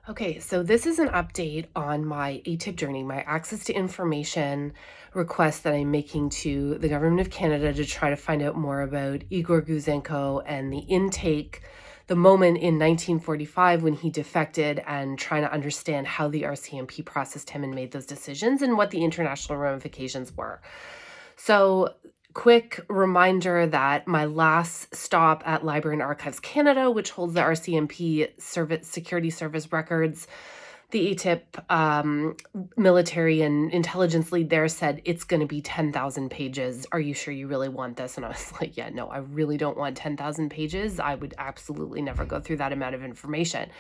Okay, so this is an update on my ATIP journey, my access to information request that I'm making to the government of Canada to try to find out more about Igor Gouzenko and the intake, the moment in 1945 when he defected, and trying to understand how the RCMP processed him and made those decisions and what the international ramifications were. So, quick reminder that my last stop at Library and Archives Canada, which holds the RCMP service, security service records, the ATIP military and intelligence lead there said, it's going to be 10,000 pages. Are you sure you really want this? And I was like, yeah, no, I really don't want 10,000 pages. I would absolutely never go through that amount of information.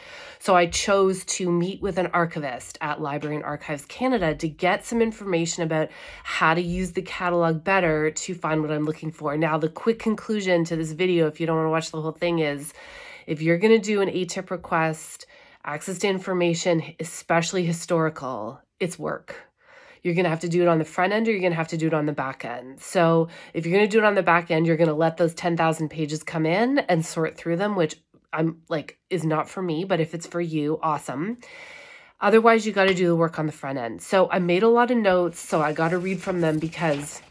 So I chose to meet with an archivist at Library and Archives Canada to get some information about how to use the catalog better to find what I'm looking for. Now, the quick conclusion to this video, if you don't want to watch the whole thing, is if you're going to do an ATIP request, access to information, especially historical, it's work. You're going to have to do it on the front end, or you're going to have to do it on the back end. So if you're going to do it on the back end, you're going to let those 10,000 pages come in and sort through them, which I'm like is not for me, but if it's for you, awesome. Otherwise, you got to do the work on the front end. So I made a lot of notes, so I got to read from them because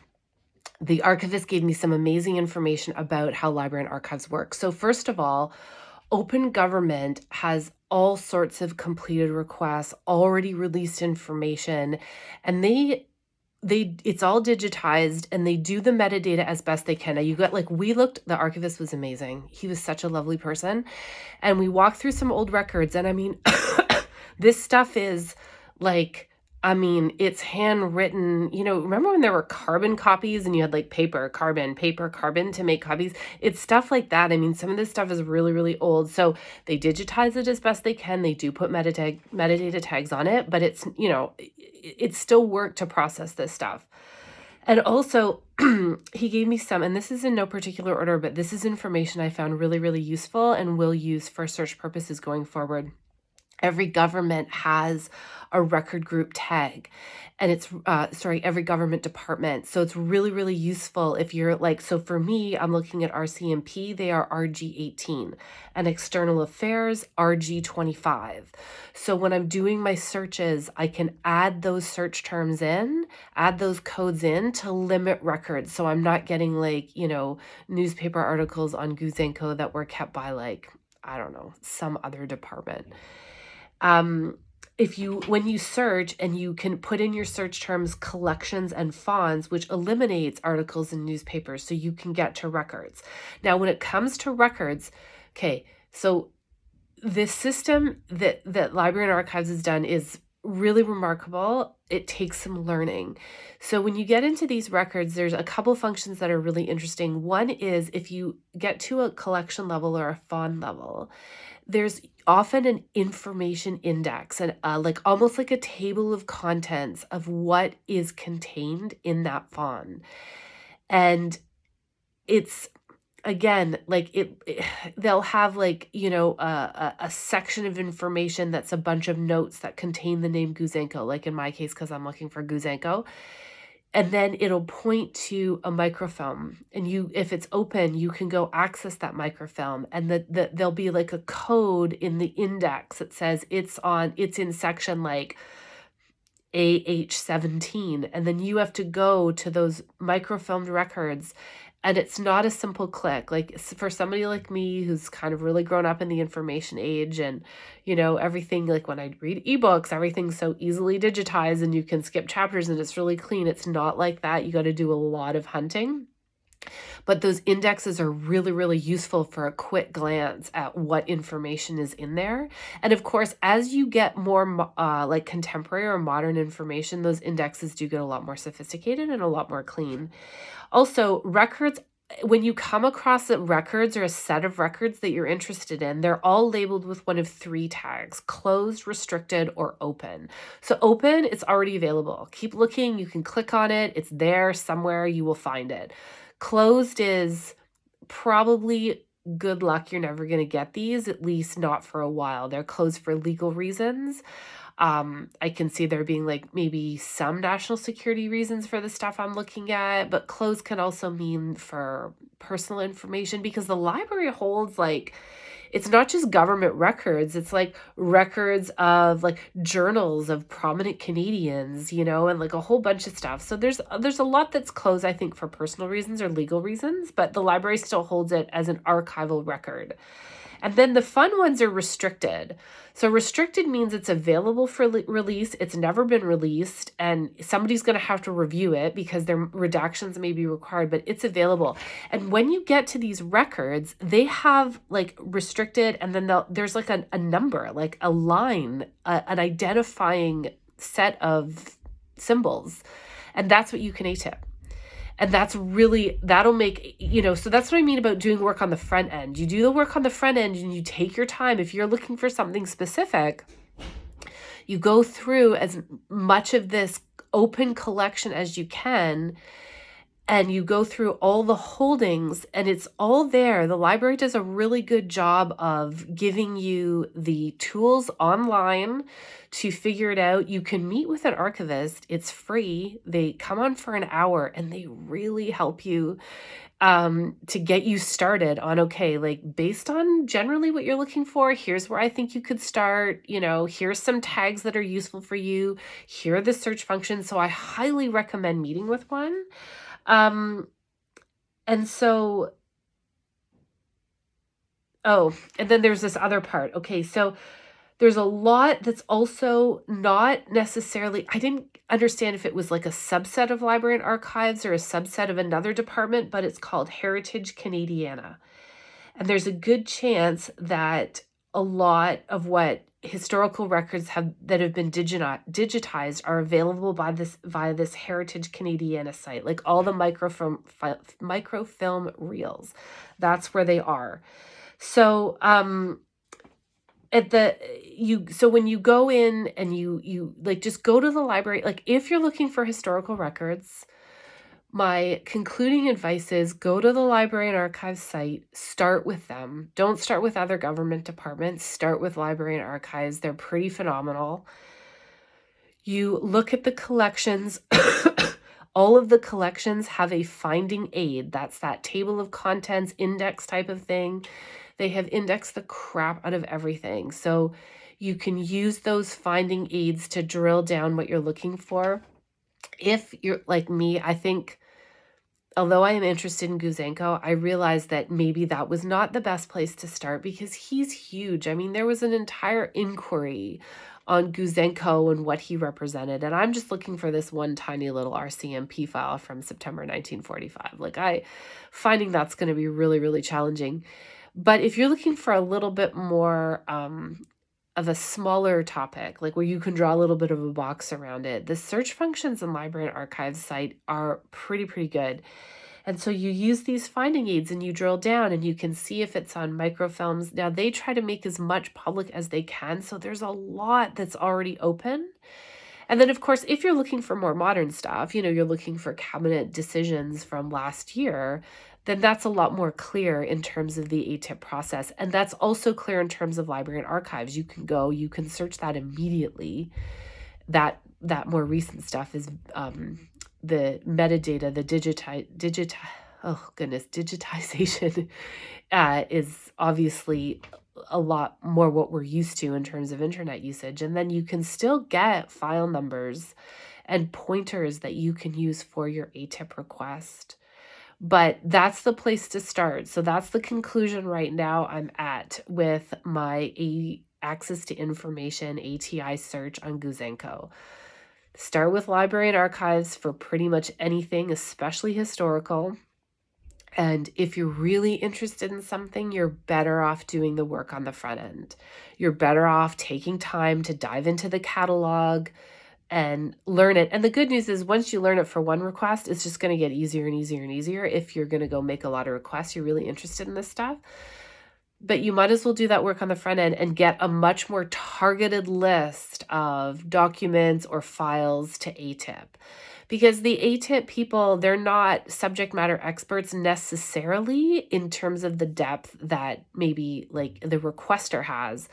the archivist gave me some amazing information about how library and archives work. So first of all, Open Government has all sorts of completed requests, already released information, and they it's all digitized, and they do the metadata as best they can. Now you got the archivist was amazing. He was such a lovely person. And we walked through some old records, and I mean, this stuff is like, I mean, it's handwritten. Remember when there were carbon copies and you had like paper, carbon to make copies? It's stuff like that. I mean, some of this stuff is really, really old. So they digitize it as best they can. They do put metadata tags on it, but it's still work to process this stuff. And also, he gave me some, and this is in no particular order, but this is information I found really, really useful and will use for search purposes going forward. Every government has a record group tag, and it's every government department. So it's really, really useful if you're so for me, I'm looking at RCMP, they are RG18, and External Affairs, RG25. So when I'm doing my searches, I can add those search terms in, add those codes in to limit records. So I'm not getting newspaper articles on Gouzenko that were kept by I don't know, some other department. When you search, and you can put in your search terms collections and fonts, which eliminates articles in newspapers, so you can get to records. Now, when it comes to records, okay, so this system that Library and Archives has done is really remarkable. It takes some learning. So when you get into these records, there's a couple functions that are really interesting. One is if you get to a collection level or a font level, there's often an information index and almost like a table of contents of what is contained in that font. And it's, again, they'll have a section of information that's a bunch of notes that contain the name Gouzenko, like in my case, because I'm looking for Gouzenko. And then it'll point to a microfilm, and if it's open, you can go access that microfilm, and there'll be like a code in the index that says it's in section AH17, and then you have to go to those microfilmed records. And it's not a simple click. For somebody like me who's kind of really grown up in the information age, and everything, when I read ebooks, everything's so easily digitized and you can skip chapters and it's really clean. It's not like that. You got to do a lot of hunting. But those indexes are really, really useful for a quick glance at what information is in there. And of course, as you get more contemporary or modern information, those indexes do get a lot more sophisticated and a lot more clean. Also, records, when you come across records or a set of records that you're interested in, they're all labeled with one of three tags: closed, restricted, or open. So open, it's already available. Keep looking. You can click on it. It's there somewhere. You will find it. Closed is probably good luck. You're never going to get these, at least not for a while. They're closed for legal reasons. I can see there being maybe some national security reasons for the stuff I'm looking at, but closed can also mean for personal information, because the library holds it's not just government records, it's like records of like journals of prominent Canadians, and like a whole bunch of stuff. So there's a lot that's closed, I think, for personal reasons or legal reasons, but the library still holds it as an archival record. And then the fun ones are restricted. So restricted means it's available for release. It's never been released, and somebody's going to have to review it because their redactions may be required, but it's available. And when you get to these records, they have like restricted, and then there's like a number, like a line, an identifying set of symbols. And that's what you can ATIP. And that'll make, so that's what I mean about doing work on the front end. You do the work on the front end and you take your time. If you're looking for something specific, you go through as much of this open collection as you can, and you go through all the holdings, and it's all there. The library does a really good job of giving you the tools online to figure it out. You can meet with an archivist. It's free. They come on for an hour, and they really help you to get you started on, okay, like based on generally what you're looking for, here's where I think you could start. Here's some tags that are useful for you. Here are the search functions. So I highly recommend meeting with one. And so, and then there's this other part. Okay, so there's a lot that's also not necessarily, I didn't understand if it was like a subset of library and archives or a subset of another department, but it's called Heritage Canadiana. And there's a good chance that a lot of what historical records that have been digitized are available via this Heritage Canadiana site, like all the microfilm reels. That's where they are. So so when you go in and you like just go to the library, like if you're looking for historical records, my concluding advice is go to the Library and Archives site, start with them. Don't start with other government departments, start with Library and Archives. They're pretty phenomenal. You look at the collections. All of the collections have a finding aid. That's that table of contents index type of thing. They have indexed the crap out of everything. So you can use those finding aids to drill down what you're looking for. If you're like me, I think, although I am interested in Gouzenko, I realized that maybe that was not the best place to start because he's huge. I mean, there was an entire inquiry on Gouzenko and what he represented. And I'm just looking for this one tiny little RCMP file from September 1945. Like finding that's going to be really, really challenging. But if you're looking for a little bit more of a smaller topic, like where you can draw a little bit of a box around it, the search functions in Library and Archives site are pretty good. And so you use these finding aids and you drill down and you can see if it's on microfilms. Now they try to make as much public as they can. So there's a lot that's already open. And then of course, if you're looking for more modern stuff, you're looking for cabinet decisions from last year, then that's a lot more clear in terms of the ATIP process. And that's also clear in terms of Library and Archives. You can search that immediately. That more recent stuff is the metadata, the digitization is obviously a lot more what we're used to in terms of internet usage. And then you can still get file numbers and pointers that you can use for your ATIP request. But that's the place to start. So that's the conclusion right now I'm at with my Access to Information ATI search on Gouzenko. Start with Library and Archives for pretty much anything, especially historical. And if you're really interested in something, you're better off doing the work on the front end. You're better off taking time to dive into the catalog and learn it. And the good news is once you learn it for one request, it's just going to get easier and easier and easier if you're going to go make a lot of requests. You're really interested in this stuff. But you might as well do that work on the front end and get a much more targeted list of documents or files to ATIP. Because the ATIP people, they're not subject matter experts necessarily in terms of the depth that maybe like the requester has.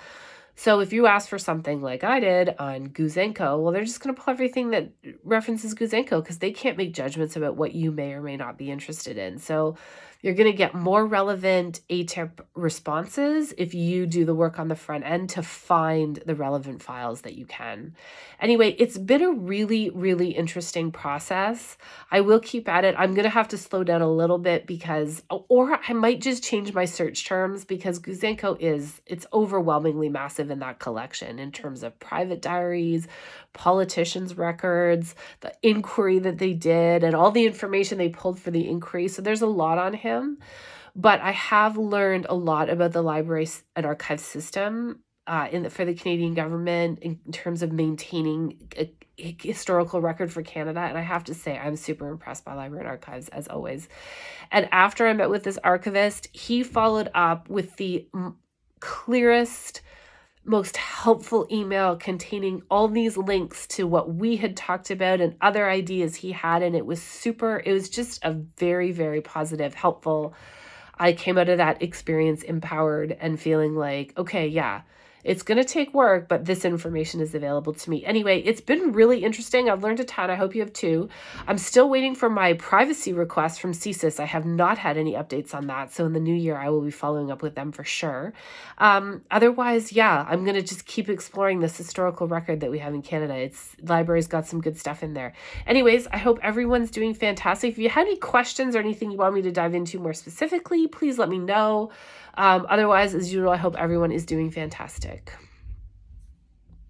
So if you ask for something like I did on Gouzenko, well, they're just going to pull everything that references Gouzenko because they can't make judgments about what you may or may not be interested in. So You're going to get more relevant ATIP responses if you do the work on the front end to find the relevant files that you can. Anyway, it's been a really, really interesting process. I will keep at it. I'm going to have to slow down a little bit because, or I might just change my search terms, because Gouzenko it's overwhelmingly massive in that collection in terms of private diaries, politicians' records, the inquiry that they did, and all the information they pulled for the inquiry. So there's a lot on him. But I have learned a lot about the library and archive system for the Canadian government in terms of maintaining a historical record for Canada. And I have to say, I'm super impressed by Library and Archives, as always. And after I met with this archivist, he followed up with the clearest, most helpful email containing all these links to what we had talked about and other ideas he had. And it was just a very, very positive, helpful. I came out of that experience empowered and feeling like, okay, yeah, it's going to take work, but this information is available to me. Anyway, it's been really interesting. I've learned a ton. I hope you have too. I'm still waiting for my privacy request from CSIS. I have not had any updates on that. So in the new year, I will be following up with them for sure. Otherwise, yeah, I'm going to just keep exploring this historical record that we have in Canada. Library's got some good stuff in there. Anyways, I hope everyone's doing fantastic. If you had any questions or anything you want me to dive into more specifically, please let me know. Otherwise, as usual, I hope everyone is doing fantastic.